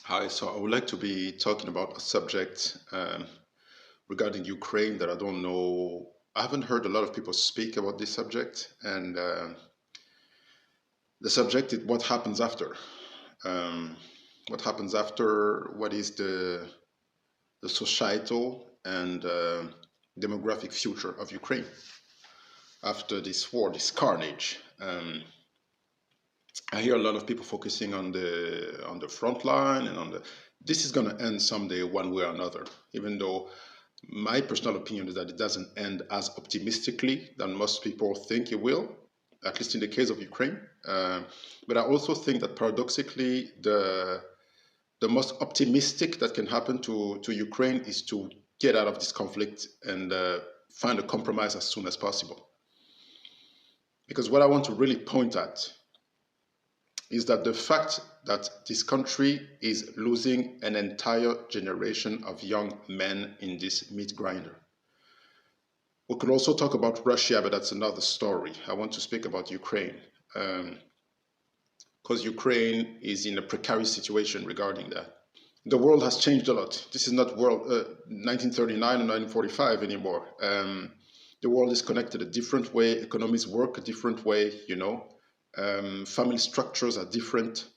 Hi, so I would like to be talking about a subject regarding Ukraine that I don't know. I haven't heard a lot of people speak about this subject, and the subject is what happens after. Um, what happens after? What is the societal and demographic future of Ukraine after this war, this carnage? I hear a lot of people focusing on the front line and on the. This is going to end someday, one way or another. Even though my personal opinion is that it doesn't end as optimistically than most people think it will, at least in the case of Ukraine. But I also think that paradoxically, the most optimistic that can happen to Ukraine is to get out of this conflict and find a compromise as soon as possible. Because what I want to really point at is that the fact that this country is losing an entire generation of young men in this meat grinder. We could also talk about Russia, but that's another story. I want to speak about Ukraine, because Ukraine is in a precarious situation regarding that. The world has changed a lot. This is not world 1939 or 1945 anymore. The world is connected a different way. Economies work a different way. Family structures are different.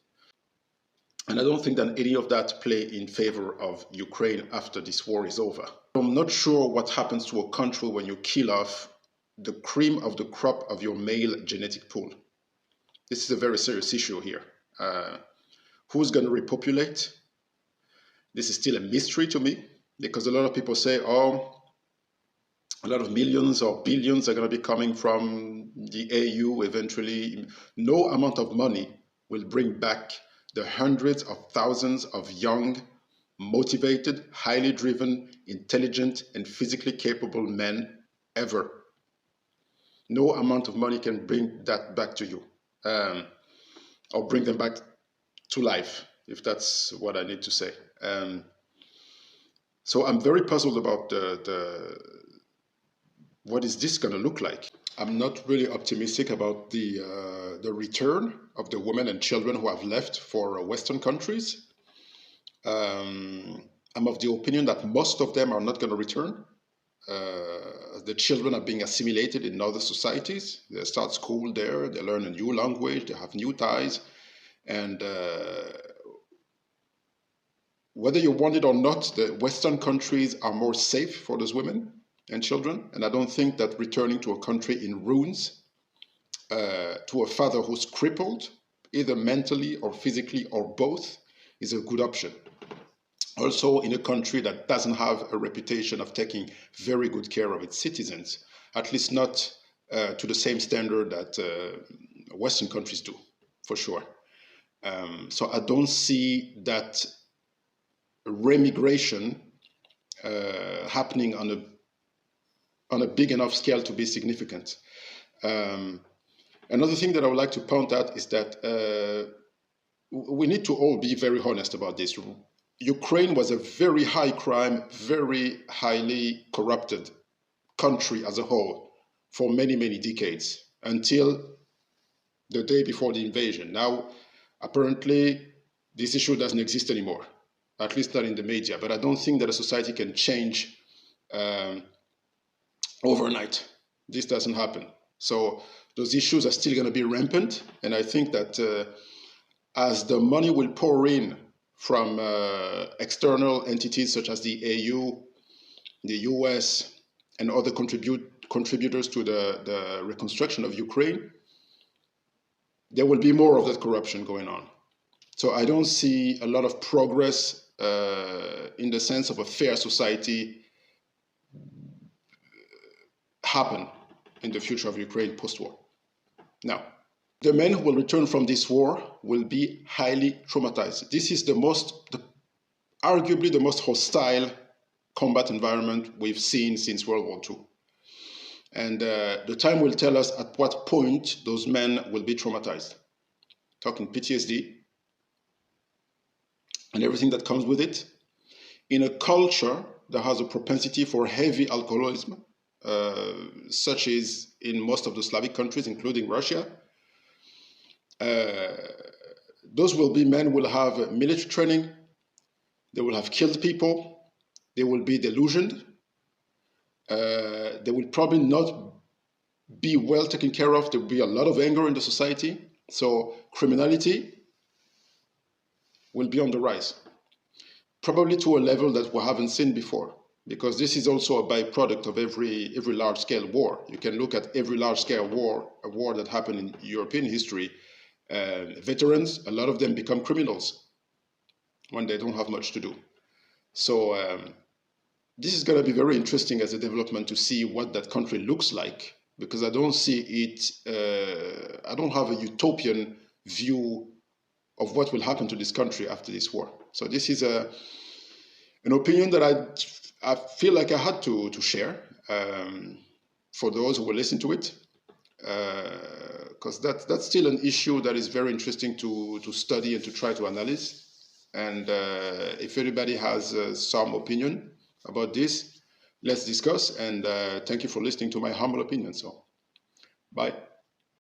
And I don't think that any of that play in favor of Ukraine after this war is over. I'm not sure what happens to a country when you kill off the cream of the crop of your male genetic pool. This is a very serious issue here. Who's going to repopulate? This is still a mystery to me, because a lot of people say, oh, a lot of millions or billions are going to be coming from the AU eventually. No amount of money will bring back the hundreds of thousands of young, motivated, highly driven, intelligent, and physically capable men ever. No amount of money can bring that back to you, or bring them back to life, if that's what I need to say. So I'm very puzzled about what is this going to look like. I'm not really optimistic about the return of the women and children who have left for Western countries. I'm of the opinion that most of them are not going to return. The children are being assimilated in other societies. They start school there, they learn a new language, they have new ties, and whether you want it or not, the Western countries are more safe for those women and children. And I don't think that returning to a country in ruins, to a father who's crippled, either mentally or physically or both, is a good option. Also, in a country that doesn't have a reputation of taking very good care of its citizens, at least not to the same standard that Western countries do, for sure. So I don't see that remigration happening on a big enough scale to be significant. Another thing that I would like to point out is that we need to all be very honest about this. Ukraine was a very high crime, very highly corrupted country as a whole for many, many decades, until the day before the invasion. Now, apparently, this issue doesn't exist anymore, at least not in the media. But I don't think that a society can change overnight. This doesn't happen. So those issues are still going to be rampant. And I think that as the money will pour in from external entities such as the AU, the US, and other contributors to the reconstruction of Ukraine, there will be more of that corruption going on. So I don't see a lot of progress in the sense of a fair society happen in the future of Ukraine post-war. Now, the men who will return from this war will be highly traumatized. This is arguably the most hostile combat environment we've seen since World War II. And the time will tell us at what point those men will be traumatized. Talking PTSD and everything that comes with it. In a culture that has a propensity for heavy alcoholism, such as in most of the Slavic countries, including Russia, those will be men who will have military training, They will have killed people. They will be delusioned. They will probably not be well taken care of. There will be a lot of anger in the society. So criminality will be on the rise, probably to a level that we haven't seen before, because this is also a byproduct of every large-scale war. You can look at every large-scale war, a war that happened in European history. Veterans, a lot of them become criminals when they don't have much to do. So this is going to be very interesting as a development to see what that country looks like, because I don't see it, I don't have a utopian view of what will happen to this country after this war. So this is an opinion that I feel like I had to share for those who will listen to it, because that's still an issue that is very interesting to study and to try to analyze. And if anybody has some opinion about this, let's discuss. And thank you for listening to my humble opinion. So, bye.